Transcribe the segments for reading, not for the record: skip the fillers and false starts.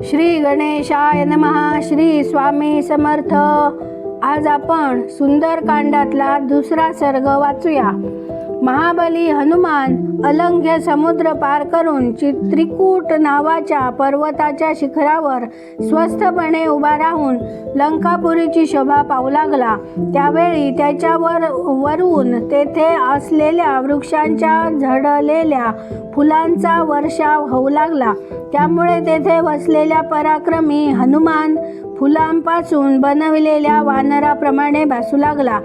श्री गणेशाय नमः. श्री स्वामी समर्थ. आज आपण सुंदरकांडातला दुसरा सर्ग वाचूया. महाबली हनुमान अलंघ्य समुद्र पार करून चित्रिकूट नावाच्या पर्वताच्या शिखरावर स्वस्थपणे उभा राहून लंकापुरीची शोभा पाहू लागला. त्यावेळी त्याच्यावर वरून तेथे असलेल्या वृक्षांच्या झडलेल्या फुलांचा वर्षाव होऊ लागला. त्यामुळे तेथे वसलेल्या पराक्रमी हनुमान फुलांपासून बनविलेल्या वानराप्रमाणे भासू लागला.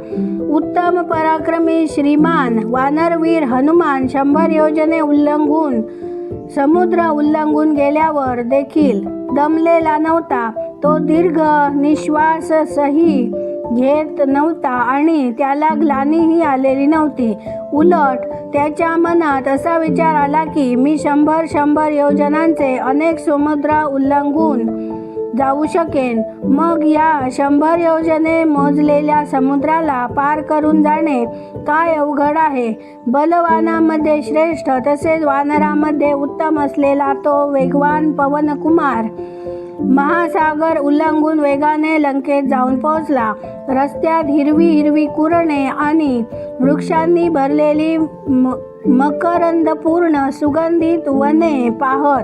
उत्तम पराक्रमी श्रीमान वानरवीर हनुमान 100 योजने उल्लंघून समुद्र उल्लंघून गेल्यावर देखील दमलेला नव्हता. तो दीर्घ निश्वासही घेत नव्हता आणि त्याला ग्लानीही आलेली नव्हती. उलट त्याच्या मनात असा विचार आला की मी 100 योजनांचे अनेक समुद्र उल्लंघून जाऊ शकेन. मग या 100 योजने मोजलेल्या समुद्राला पार करून जाणे काय अवघड आहे. बलवानामध्ये श्रेष्ठ तसेच वानरामध्ये उत्तम असलेला तो वेगवान पवनकुमार महासागर उल्लंघून वेगाने लंकेत जाऊन पोहोचला. रस्त्यात हिरवी कुरणे आणि वृक्षांनी भरलेली मकरंदपूर्ण सुगंधित वने पाहत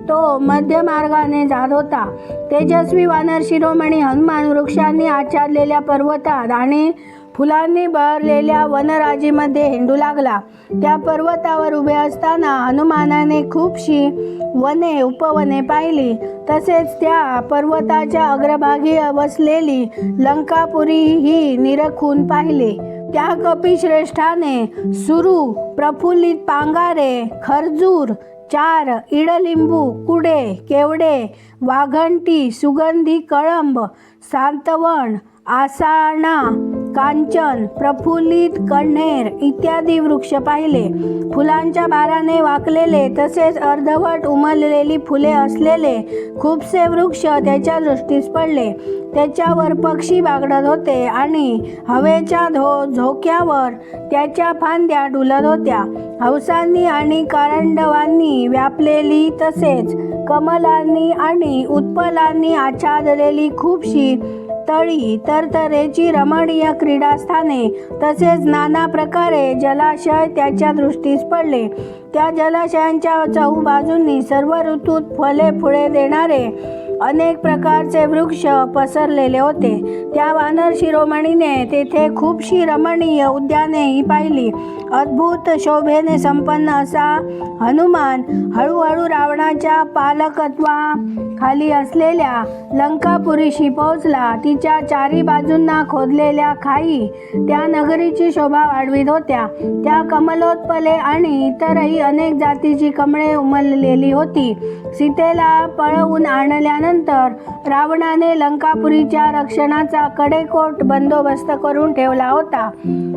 तो मध्यमार्गाने जात होता. तेजस्वी वानर शिरोमणी हनुमान वृक्षांनी आच्छादलेल्या पर्वतात आणि फुलांनी बहरलेल्या वनराजीमध्ये हिंडू लागला. त्या पर्वतावर उभे असताना हनुमानाने खूपशी वने उपवने पाहिली. तसेच त्या पर्वताच्या अग्रभागी वसलेली लंकापुरी ही निरखून पाहिली. त्या कपिश्रेष्ठाने सुरू, प्रफुल्लित पांगारे, खर्जूर, 4 इडलिंबू, कुडे, केवडे, वाघंटी, सुगंधी कळंब, सांतवण, आसाणा, कांचन, प्रफुल्लित कण्हेर इत्यादी वृक्ष पाहिले. फुलांच्या भाराने वाकलेले तसेच अर्धवट उमललेली फुले असलेले खूपसे वृक्ष त्याच्या दृष्टीस पडले. त्याच्यावर पक्षी बागडत होते आणि हवेच्या झोक्यावर त्याच्या फांद्या डुलत होत्या. हंसांनी आणि करंडवांनी व्यापलेली तसेच कमलांनी आणि उत्पलांनी आच्छादलेली खूपशी तळी, तरतरेची रमणीय क्रीडास्थाने तसेच नाना प्रकारे जलाशय त्याच्या दृष्टीस पडले. त्या जलाशयांच्या चहूबाजूंनी सर्व ऋतूत फळे फुले देणारे अनेक प्रकारचे वृक्ष पसरलेले होते. त्या वानर शिरोमणीने तेथे खूपशी रमणीय उद्यानेही पाहिली. अद्भुत शोभेने संपन्न असा हनुमान हळूहळू रावणाच्या पालकत्वाखाली असलेल्या लंकापुरीशी पोहोचला. तिच्या 4 बाजूंना खोदलेल्या खाई त्या नगरीची शोभा वाढवित होत्या. त्या कमलोत्पले आणि इतरही अनेक जातीची कमळे उमललेली होती. सीतेला पळवून आणल्यानंतर रावणाने लंकापुरीच्या रक्षणाचा कडेकोट बंदोबस्त करून ठेवला होता.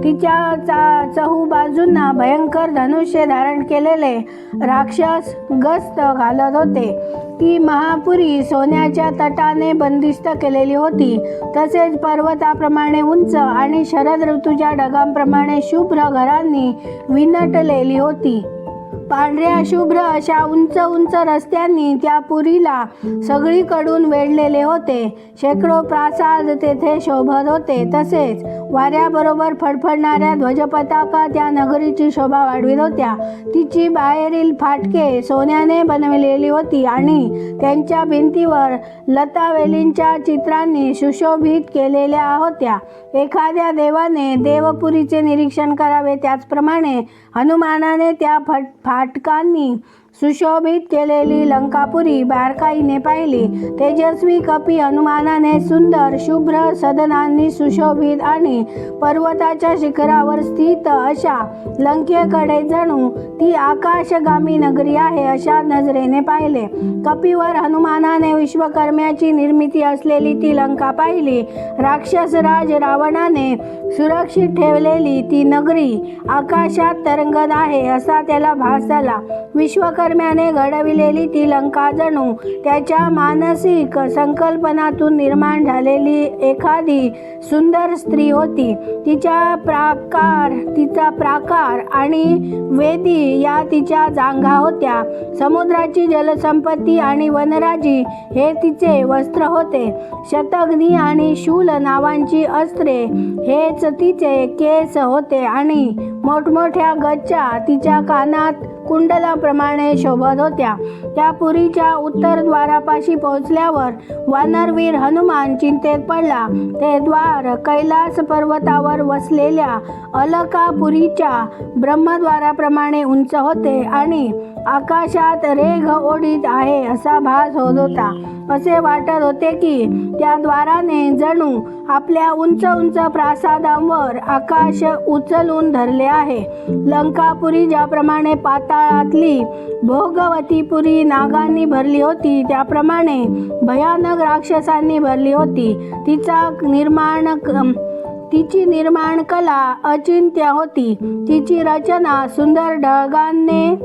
तिच्या चहूबाजूंना भयंकर धनुष्य धारण केलेले राक्षस गस्त घालत होते. ती महापुरी सोन्याच्या तटाने बंदिस्त केलेली होती. तसेच पर्वताप्रमाणे उंच आणि शरद ऋतूच्या ढगांप्रमाणे शुभ्र घरांनी विनटलेली होती. पांढऱ्या शुभ्र अशा उंच रस्त्यांनी त्या पुरीला सगळीकडून वेढलेले होते. शेकडो प्रासाद तेथे शोभत होते. तसेच वाऱ्याबरोबर फडफडणाऱ्या ध्वजपताका त्या नगरीची शोभा वाढवित होत्या. तिची बाहेरील फाटके सोन्याने बनवलेली होती आणि त्यांच्या भिंतीवर लतावेलींच्या चित्रांनी सुशोभित केलेल्या होत्या. एखाद्या देवाने देवपुरीचे निरीक्षण करावे त्याचप्रमाणे हनुमानाने त्या फाटकांनी सुशोभित केलेली लंकापुरी बारकाईने पाहिली. तेजस्वी कपी हनुमानाने सुंदर शुभ्र सदनांनी सुशोभित आणि पर्वताच्या शिखरावर स्थित अशा लंकेकडे जणू ती आकाशगामी नगरी आहे अशा नजरेने पाहिले. कपीवर हनुमानाने विश्वकर्म्याची निर्मिती असलेली ती लंका पाहिली. राक्षसराज रावणाने सुरक्षित ठेवलेली ती नगरी आकाशात तरंगत आहे असा त्याला भास झाला. विश्वकर्मा विश्वकर्म्याने घडविलेली ती लंका जणू त्याच्या मानसिक संकल्पनातून निर्माण झालेली एखादी सुंदर स्त्री होती. तिचा प्राकार आणि वेदी या तिच्या जांघा होत्या. समुद्राची जलसंपत्ती आणि वनराजी हे तिचे वस्त्र होते. शतघ्नी आणि शूल नावांची अस्त्रे हेच तिचे केस होते आणि मोठमोठ्या गच्च्या तिच्या कानात कुंडलाप्रमाणे शोभत होत्या. त्या पुरीच्या उत्तरद्वारापाशी पोहोचल्यावर वानरवीर हनुमान चिंतेत पडला. ते द्वार कैलास पर्वतावर वसलेल्या अलकापुरीच्या ब्रह्मद्वाराप्रमाणे उंच होते आणि आकाशात रेघ ओढीत आहे असा भास होत होता. असे वाटत होते की त्या द्वाराने जणू आपल्या उंच उंच प्रासादांवर आकाश उचलून धरले आहे. लंकापुरी ज्याप्रमाणे पाताळातली भोगवतीपुरी नागांनी भरली होती त्याप्रमाणे भयानक राक्षसांनी भरली होती. तिची निर्माण कला अचिंत्य होती. तिची रचना सुंदर ढगांनी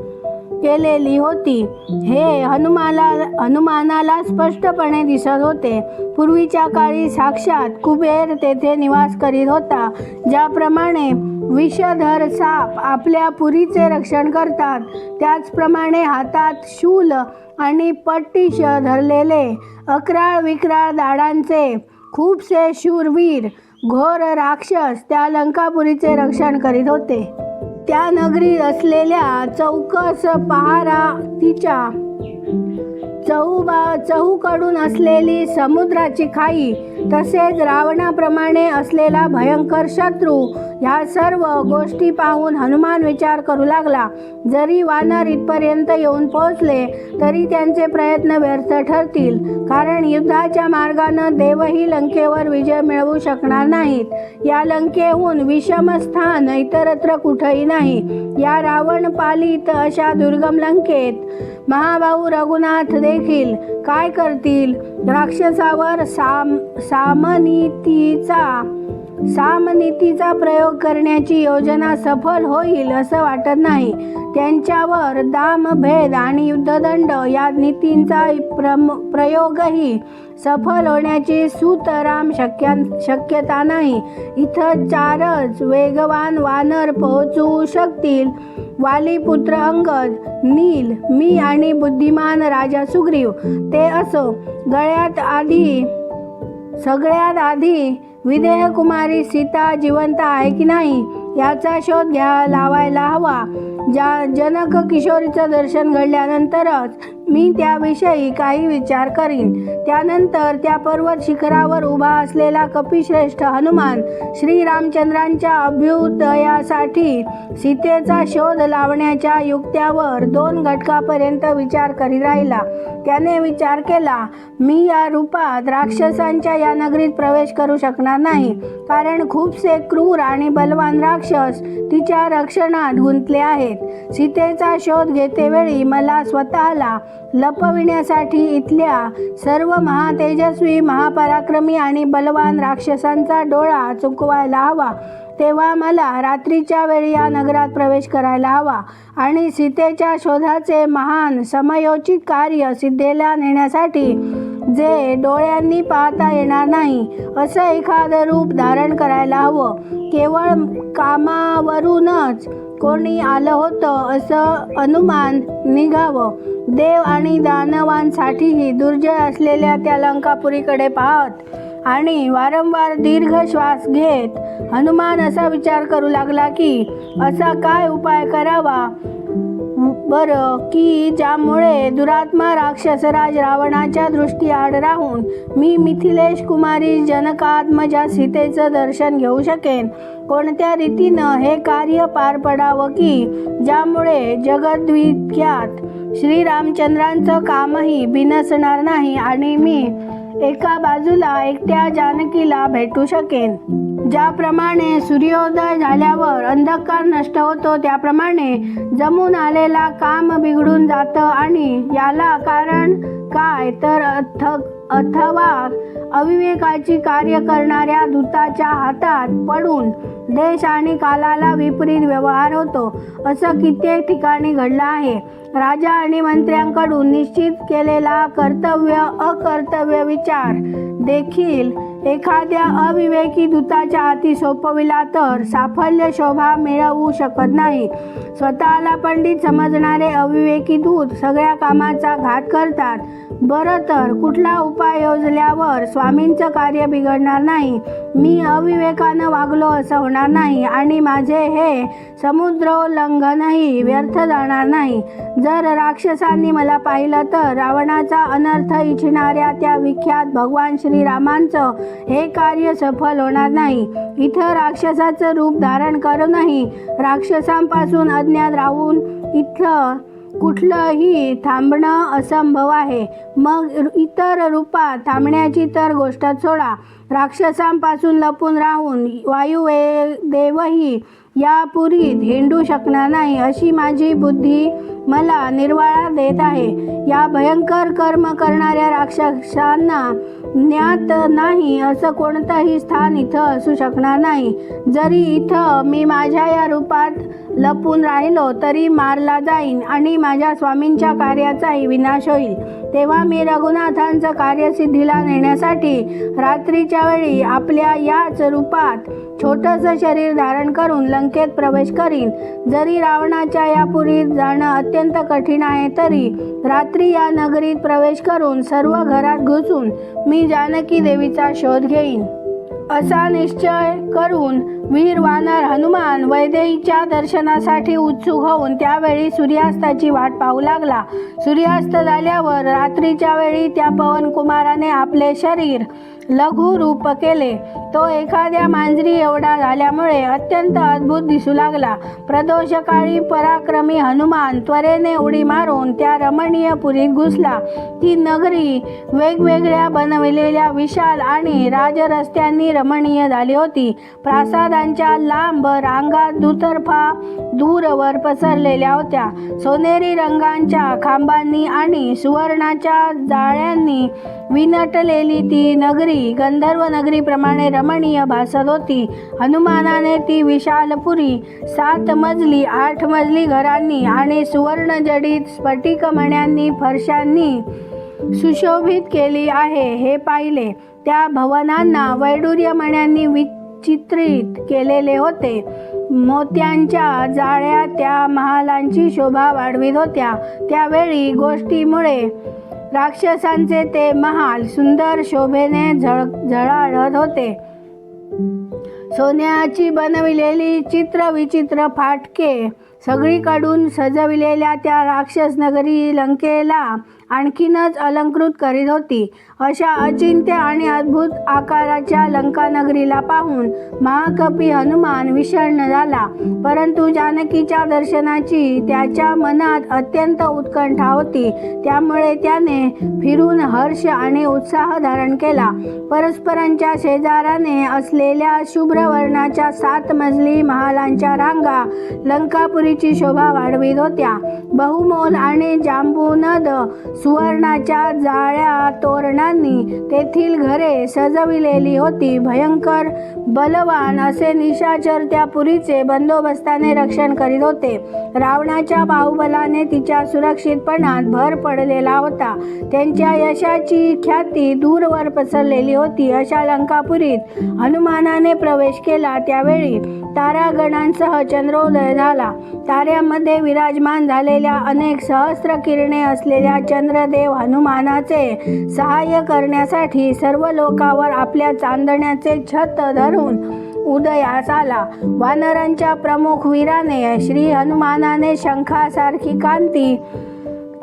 केलेली होती. हे हनुमानाला स्पष्टपणे दिसत होते. पूर्वीच्या काळी साक्षात कुबेर तेथे निवास करीत होता. ज्याप्रमाणे विषधर साप आपल्या पुरीचे रक्षण करतात त्याचप्रमाणे हातात शूल आणि पट्टिश धरलेले अक्राळ विक्राळ दाढांचे खूपसे शूरवीर घोर राक्षस त्या लंकापुरीचे रक्षण करीत होते. त्या नगरीत असलेल्या चौकस पहारा तिच्या चहूकडून असलेली समुद्राची खाई तसेच रावणाप्रमाणे असलेला भयंकर शत्रू ह्या सर्व गोष्टी पाहून हनुमान विचार करू लागला. जरी वानर इथपर्यंत येऊन पोहोचले तरी त्यांचे प्रयत्न व्यर्थ ठरतील, कारण युद्धाच्या मार्गानं देवही लंकेवर विजय मिळवू शकणार नाहीत. या लंकेहून विषम स्थान इतरत्र कुठेही नाही. या रावण पालित अशा दुर्गम लंकेत महाभाऊ रघुनाथ देखील काय करतील? राक्षसावर सामनीतीचा प्रयोग करण्याची योजना सफल होईल असं वाटत नाही. त्यांच्यावर दामभेद आणि युद्धदंड या नीतींचा प्रयोगही सफल होण्याची सुतराम शक्यता नाही. इथं 4च वेगवान वानर पोहोचू शकतील. वालीपुत्र अंगद, नील, मी आणि बुद्धिमान राजा सुग्रीव. ते असो. सगळ्यात आधी विदेहकुमारी सीता जिवंत आहे की नाही याचा शोध लावायला हवा. जनक किशोरीचं दर्शन घडल्यानंतरच मी त्याविषयी काही विचार करीन. त्यानंतर त्या पर्वत शिखरावर उभा असलेला कपिश्रेष्ठ हनुमान श्रीरामचंद्रांच्या अभ्युदयासाठी सीतेचा शोध लावण्याच्या युक्त्यावर 2 घटकापर्यंत विचार करीत राहिला. त्याने विचार केला, मी या रूपात राक्षसांच्या या नगरीत प्रवेश करू शकणार नाही, कारण खूपसे क्रूर आणि बलवान राक्षस तिच्या रक्षणात गुंतले आहेत. सीतेचा शोध घेतेवेळी मला स्वतःला लपविण्यासाठी इथल्या सर्व महातेजस्वी, महापराक्रमी आणि बलवान राक्षसांचा डोळा चुकवायला हवा. तेव्हा मला रात्रीच्या वेळी या नगरात प्रवेश करायला हवा आणि सीतेच्या शोधाचे महान समयोचित कार्य सिद्धेला नेण्यासाठी जे डोळ्यांनी पाहता येणार नाही असं एखादं रूप धारण करायला हवं. केवळ कामावरूनच कोणी आलं होतं असं अनुमान निघावं. देव आणि दानवांसाठीही दुर्जय असलेल्या त्या लंकापुरीकडे पाहत आणि वारंवार दीर्घ श्वास घेत हनुमान असा विचार करू लागला की असा काय उपाय करावा बरं की ज्यामुळे दुरात्मा राक्षसराज रावणाच्या दृष्टीआड राहून मी मिथिलेश कुमारी जनकात्मजा सीतेचं दर्शन घेऊ शकेन. कोणत्या रीतीनं हे कार्य पार पडावं की ज्यामुळे जगद्विख्यात श्रीरामचंद्रांचं कामही बिनसणार नाही आणि मी एका बाजूला एकट्या जानकीला भेटू शकेन. ज्याप्रमाणे सूर्योदय झाल्यावर अंधकार नष्ट होतो त्याप्रमाणे जमून आलेला काम बिघडून जातं आणि याला कारण काय तर अथवा अविवेकाची कार्य करणाऱ्या दूताच्या हातात पडून देश आणि कालाला विपरीत व्यवहार होतो. असं कित्येक ठिकाणी घडलं आहे. राजा आणि मंत्र्यांकडून निश्चित केलेला कर्तव्य अकर्तव्य विचार देखील एखाद्या अविवेकी दूताच्या हाती सोपविला तर साफल्य शोभा मिळवू शकत नाही. स्वतःला पंडित समजणारे अविवेकी दूत सगळ्या कामाचा घात करतात. बरं तर कुठला उपाय योजल्यावर स्वामींचं कार्य बिघडणार नाही, मी अविवेकानं वागलो असं होणार नाही आणि माझे हे समुद्रोल्लंघनही व्यर्थ जाणार नाही. जर राक्षसांनी मला पाहिलं तर रावणाचा अनर्थ इच्छिणाऱ्या त्या विख्यात भगवान श्रीरामांचं हे कार्य सफल होणार नाही. इथं राक्षसाचं रूप धारण करूनही राक्षसांपासून अज्ञात राहून इथं कुठलंही थांबणं असंभव आहे. मग इतर रूपात थांबण्याची तर गोष्टच सोडा. राक्षसांपासून लपून राहून वायुदेवही या पुरीत हिंडू शकणार नाही अशी माझी बुद्धी मला निर्वाळा देत आहे. या भयंकर कर्म करणाऱ्या राक्षसांना ज्ञात नाही असं कोणतंही स्थान इथं असू शकणार नाही. जरी इथं मी माझ्या या रूपात लपून राहिलो तरी मारला जाईन आणि माझ्या स्वामींच्या कार्याचाही विनाश होईल. तेव्हा मी रघुनाथांचं कार्यसिद्धीला नेण्यासाठी रात्रीच्या वेळी आपल्या याच रूपात छोटंसं शरीर धारण करून लंकेत प्रवेश करीन. जरी रावणाच्या या पुरीत जाणं अत्यंत कठीण आहे तरी रात्री या नगरीत प्रवेश करून सर्व घरात घुसून मी जानकी देवीचा शोध घेईन. असा निश्चय करून वीर वानर हनुमान वैदेहीच्या दर्शनासाठी उत्सुक होऊन त्यावेळी सूर्यास्ताची वाट पाहू लागला. सूर्यास्त झाल्यावर रात्रीच्या वेळी त्या पवनकुमाराने आपले शरीर लघु रूप केले. तो एखाद्या मांजरी एवढा झाल्यामुळे अत्यंत अद्भुत दिसू लागला. प्रदोषकाळी पराक्रमी हनुमान त्वरेने उडी मारून त्या रमणीय पुरीत घुसला. ती नगरी वेगवेगळ्या बनविलेल्या विशाल आणि राजरस्त्यांनी रमणीय झाली होती. प्रासादांच्या लांब रांगा दुतर्फा दूरवर पसरलेल्या होत्या. सोनेरी रंगांच्या खांबांनी आणि सुवर्णाच्या जाळ्यांनी विणटलेली ती नगरी गंधर्व नगरीप्रमाणे रमणीय भासत होती. हनुमानाने ती विशालपुरी 7 मजली 8 मजली घरांनी आणि सुवर्णजडित स्फटिक मण्यांनी फरशांनी सुशोभित केली आहे हे पाहिले. त्या भवनांना वैडूर्य मण्यांनी विचित्रित केलेले होते. मोत्यांच्या जाळ्या त्या महालांची शोभा वाढवित होत्या. त्यावेळी गोष्टीमुळे राक्षसांचे ते महाल सुंदर शोभेने झळाळत होते. सोन्याची बनविलेली चित्रविचित्र फाटके सगळीकडून सजविलेल्या त्या राक्षस नगरी लंकेला आणखीनच अलंकृत करीत होती. अशा अचिंत्य आणि अद्भुत आकाराच्या लंका नगरीला पाहून महाकपी हनुमान विषण्ण झाला. परंतु जानकीच्या दर्शनाची त्याच्या मनात अत्यंत उत्कंठा होती. त्यामुळे त्याने फिरून हर्ष आणि उत्साह धारण केला. परस्परांच्या शेजाराने असलेल्या शुभ्र वर्णाच्या 7 मजली महालांच्या रांगा लंकापुरीची शोभा वाढवित होत्या. बहुमोल आणि जांबूनद सुवर्णाच्या जाळ्या तोरणांनी तेथील घरे सजविलेली होती. भयंकर बलवान असे निशाचर त्या पुरीचे बंदोबस्ताने रक्षण करीत होते. रावणाच्या बाहुबलाने तिच्या सुरक्षितपणात भर पडलेला होता. त्यांच्या यशाची ख्याती दूरवर पसरलेली होती. अशा लंकापुरीत हनुमानाने प्रवेश केला त्यावेळी तारागणांसह चंद्रोदय झाला. ताऱ्यामध्ये विराजमान झालेल्या अनेक सहस्र किरणे असलेल्या चंद्रदेव हनुमानाचे सहाय्य करण्यासाठी सर्व लोकावर आपल्या चांदण्याचे छत धरून उदयास आला. वानरांच्या प्रमुख वीराने श्री हनुमानाने शंखासारखी कांती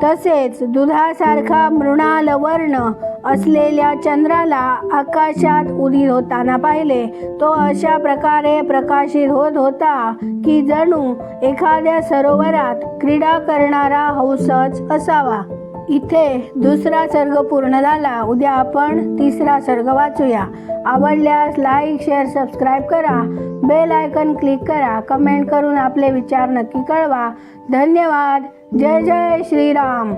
तसेच दुधासारखा मृणाल वर्ण असलेल्या चंद्राला आकाशात उदित होताना पाहिले. तो अशा प्रकारे प्रकाशित होत होता की जणू एखाद्या सरोवरात क्रीडा करणारा हंसच असावा. इथे 2रा सर्ग पूर्ण झाला. उद्या आपण 3रा सर्ग वाचूया. आवडल्यास लाईक, शेअर, सबस्क्राईब करा. बेल आयकॉन क्लिक करा. कमेंट करून आपले विचार नक्की कळवा. धन्यवाद. जय जय श्रीराम.